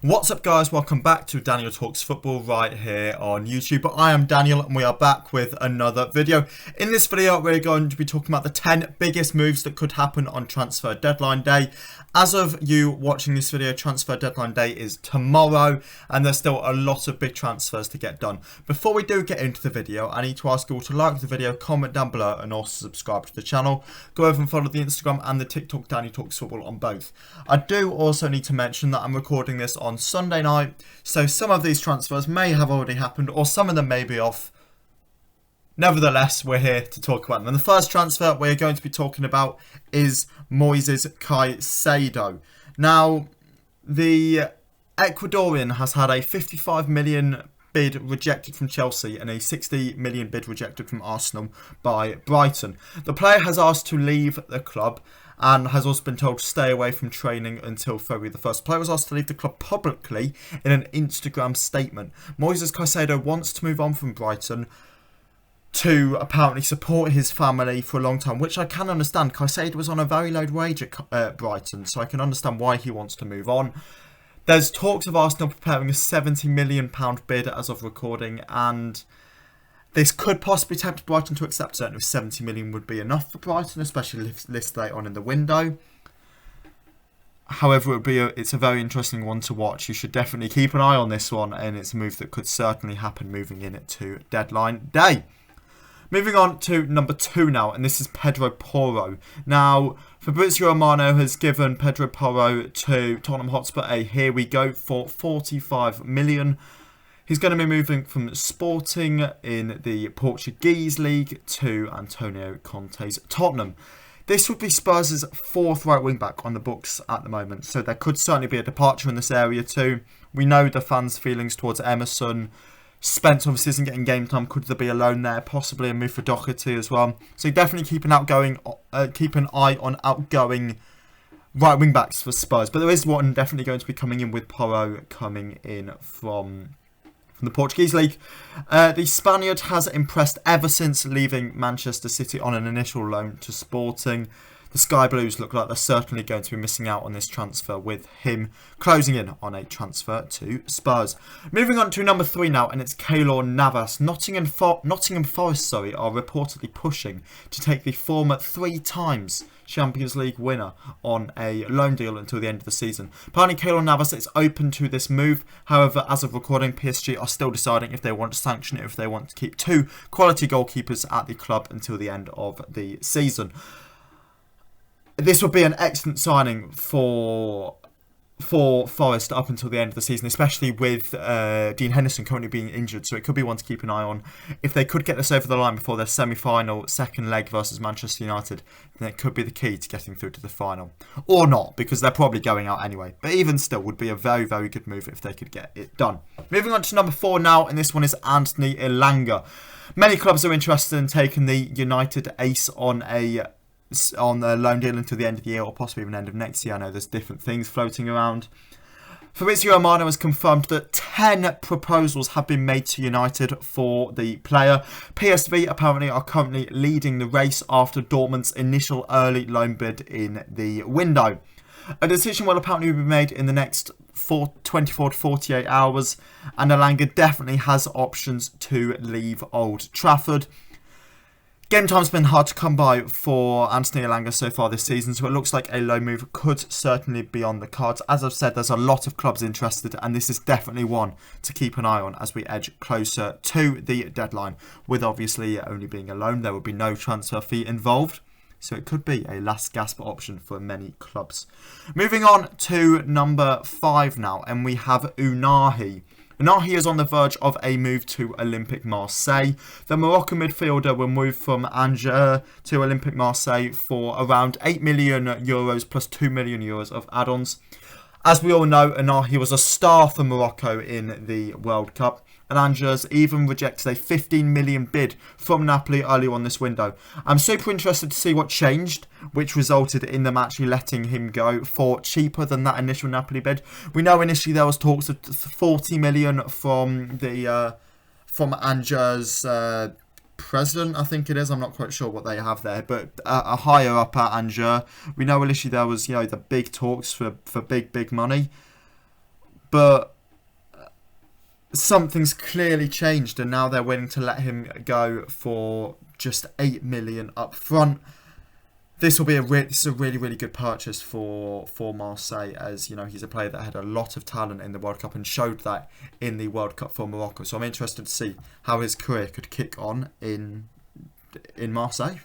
What's up guys, welcome back to Daniel Talks Football right here on YouTube. I am Daniel and we are back with another video. In this video we're going to be talking about the 10 biggest moves that could happen on transfer deadline day. As of you watching this video, transfer deadline day is tomorrow and there's still a lot of big transfers to get done. Before we do get into the video, I need to ask you all to like the video, comment down below and also subscribe to the channel. Go over and follow the Instagram and the TikTok Daniel Talks Football on both. I do also need to mention that I'm recording this on Sunday night, so some of these transfers may have already happened or some of them may be off. Nevertheless, we're here to talk about them. And the first transfer we're going to be talking about is Moises Caicedo. Now, the Ecuadorian has had a 55 million bid rejected from Chelsea and a 60 million bid rejected from Arsenal by Brighton. The player has asked to leave the club and has also been told to stay away from training until February the 1st. The player was asked to leave the club publicly in an Instagram statement. Moises Caicedo wants to move on from Brighton to apparently support his family for a long time, which I can understand. Caicedo was on a very low wage at Brighton, so I can understand why he wants to move on. There's talks of Arsenal preparing a £70 million bid as of recording, and this could possibly tempt Brighton to accept. Certainly, if 70 million would be enough for Brighton, especially this late on in the window. However, it's a very interesting one to watch. You should definitely keep an eye on this one, and it's a move that could certainly happen moving in to deadline day. Moving on to number 2 now, and this is Pedro Porro. Now, Fabrizio Romano has given Pedro Porro to Tottenham Hotspur a here we go for 45 million. He's going to be moving from Sporting in the Portuguese league to Antonio Conte's Tottenham. This would be Spurs' 4th right wing back on the books at the moment, so there could certainly be a departure in this area too. We know the fans' feelings towards Emerson. Spence obviously isn't getting game time. Could there be a loan there? Possibly a move for Doherty as well. So definitely keep an eye on outgoing right wing backs for Spurs. But there is one definitely going to be coming in with Porro coming in from the Portuguese league. The Spaniard has impressed ever since leaving Manchester City on an initial loan to Sporting. The Sky Blues look like they're certainly going to be missing out on this transfer, with him closing in on a transfer to Spurs. Moving on to number 3 now, and it's Keylor Navas. Nottingham Forest are reportedly pushing to take the former 3 times Champions League winner on a loan deal until the end of the season. Apparently Keylor Navas is open to this move. However, as of recording, PSG are still deciding if they want to sanction it, if they want to keep 2 quality goalkeepers at the club until the end of the season. This would be an excellent signing for Forest up until the end of the season, especially with Dean Henderson currently being injured, so it could be one to keep an eye on. If they could get this over the line before their semi-final second leg versus Manchester United, then it could be the key to getting through to the final. Or not, because they're probably going out anyway. But even still, would be a very, very good move if they could get it done. Moving on to number 4 now, and this one is Anthony Elanga. Many clubs are interested in taking the United ace on a loan deal until the end of the year or possibly even end of next year. I know there's different things floating around. Fabrizio Romano has confirmed that 10 proposals have been made to United for the player. PSV apparently are currently leading the race after Dortmund's initial early loan bid in the window. A decision will apparently be made in the next 24 to 48 hours, and Elanga definitely has options to leave Old Trafford. Game time's been hard to come by for Anthony Elanga so far this season, so it looks like a loan move could certainly be on the cards. As I've said, there's a lot of clubs interested, and this is definitely one to keep an eye on as we edge closer to the deadline. With obviously only being a loan, there will be no transfer fee involved, so it could be a last gasp option for many clubs. Moving on to number 5 now, and we have Unahi. Unahi is on the verge of a move to Olympique Marseille. The Moroccan midfielder will move from Angers to Olympique Marseille for around €8 million plus €2 million of add-ons. As we all know, Unahi was a star for Morocco in the World Cup, and Angers even rejected a 15 million bid from Napoli earlier on this window. I'm super interested to see what changed, which resulted in them actually letting him go for cheaper than that initial Napoli bid. We know initially there was talks of 40 million from Angers president, I think it is. I'm not quite sure what they have there, but a higher up at Angers. We know initially there was, the big talks for big money. but something's clearly changed, and now they're willing to let him go for just 8 million up front. This is a really, really good purchase for Marseille, as you know, he's a player that had a lot of talent in the World Cup and showed that in the World Cup for Morocco. So I'm interested to see how his career could kick on in Marseille.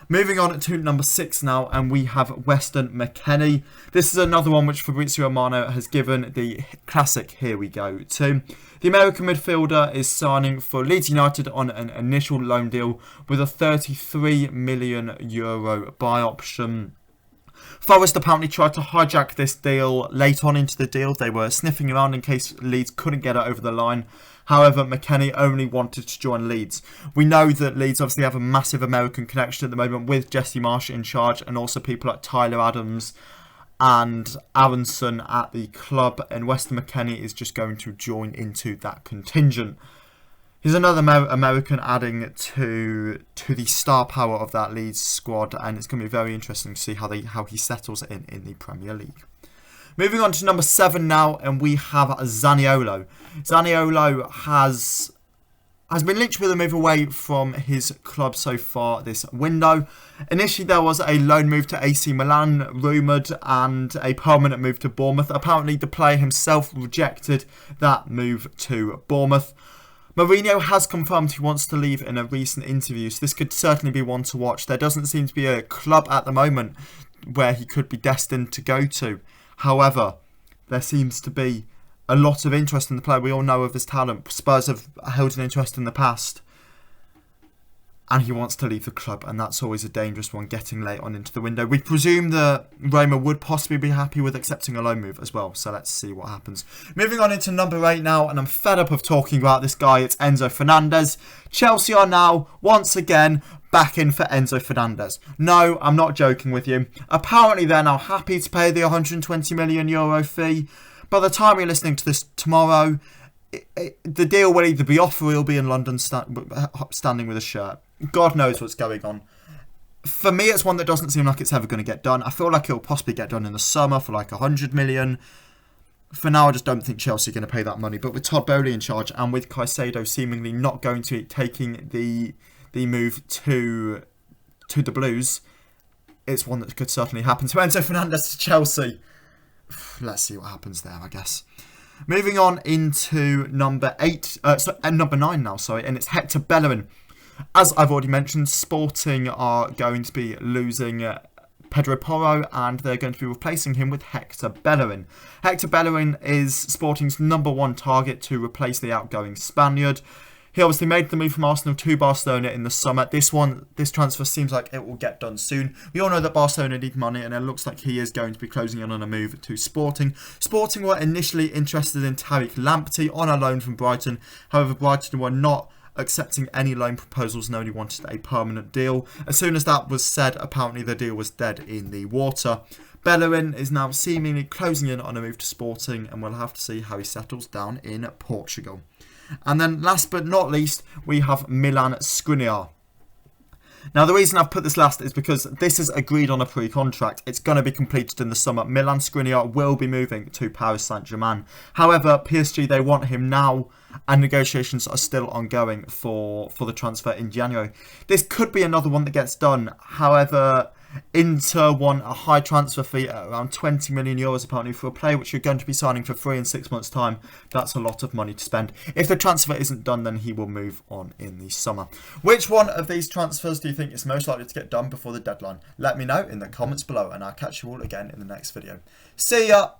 Moving on to number 6 now, and we have Weston McKennie. This is another one which Fabrizio Romano has given the classic "here we go" to. The American midfielder is signing for Leeds United on an initial loan deal with a €33 million buy option. Forest apparently tried to hijack this deal late on into the deal. They were sniffing around in case Leeds couldn't get it over the line. However, McKennie only wanted to join Leeds. We know that Leeds obviously have a massive American connection at the moment with Jesse Marsch in charge, and also people like Tyler Adams and Aronson at the club, and Weston McKennie is just going to join into that contingent. He's another American adding to the star power of that Leeds squad, and it's going to be very interesting to see how he settles in the Premier League. Moving on to number 7 now, and we have Zaniolo. Zaniolo has been linked with a move away from his club so far this window. Initially, there was a loan move to AC Milan rumoured and a permanent move to Bournemouth. Apparently, the player himself rejected that move to Bournemouth. Mourinho has confirmed he wants to leave in a recent interview, so this could certainly be one to watch. There doesn't seem to be a club at the moment where he could be destined to go to. However, there seems to be a lot of interest in the player. We all know of his talent. Spurs have held an interest in the past, and he wants to leave the club, and that's always a dangerous one getting late on into the window. We presume that Roma would possibly be happy with accepting a loan move as well, so let's see what happens. Moving on into number 8 now, and I'm fed up of talking about this guy. It's Enzo Fernandes. Chelsea are now, once again, back in for Enzo Fernandes. No, I'm not joking with you. Apparently, they're now happy to pay the €120 million fee. By the time you're listening to this tomorrow, the deal will either be off or he'll be in London standing with a shirt. God knows what's going on. For me, it's one that doesn't seem like it's ever going to get done. I feel like it'll possibly get done in the summer for like 100 million. For now, I just don't think Chelsea are going to pay that money. But with Todd Boehly in charge, and with Caicedo seemingly not going to be taking the move to the Blues, it's one that could certainly happen. To Enzo Fernandes to Chelsea. Let's see what happens there, I guess. Moving on into number 9 now, and it's Hector Bellerin. As I've already mentioned, Sporting are going to be losing Pedro Porro, and they're going to be replacing him with Hector Bellerin. Hector Bellerin is Sporting's number 1 target to replace the outgoing Spaniard. He obviously made the move from Arsenal to Barcelona in the summer. This transfer seems like it will get done soon. We all know that Barcelona need money, and it looks like he is going to be closing in on a move to Sporting. Sporting were initially interested in Tariq Lamptey on a loan from Brighton. However, Brighton were not accepting any loan proposals and only wanted a permanent deal. As soon as that was said, apparently the deal was dead in the water. Bellerin is now seemingly closing in on a move to Sporting, and we'll have to see how he settles down in Portugal. And then last but not least, we have Milan Skriniar. Now, the reason I've put this last is because this is agreed on a pre-contract. It's going to be completed in the summer. Milan Skriniar will be moving to Paris Saint-Germain. However, PSG, they want him now, and negotiations are still ongoing for the transfer in January. This could be another one that gets done. However, Inter want a high transfer fee at around €20 million apparently for a player which you're going to be signing for free in 6 months' time. That's a lot of money to spend. If the transfer isn't done, then he will move on in the summer. Which one of these transfers do you think is most likely to get done before the deadline? Let me know in the comments below, and I'll catch you all again in the next video. See ya!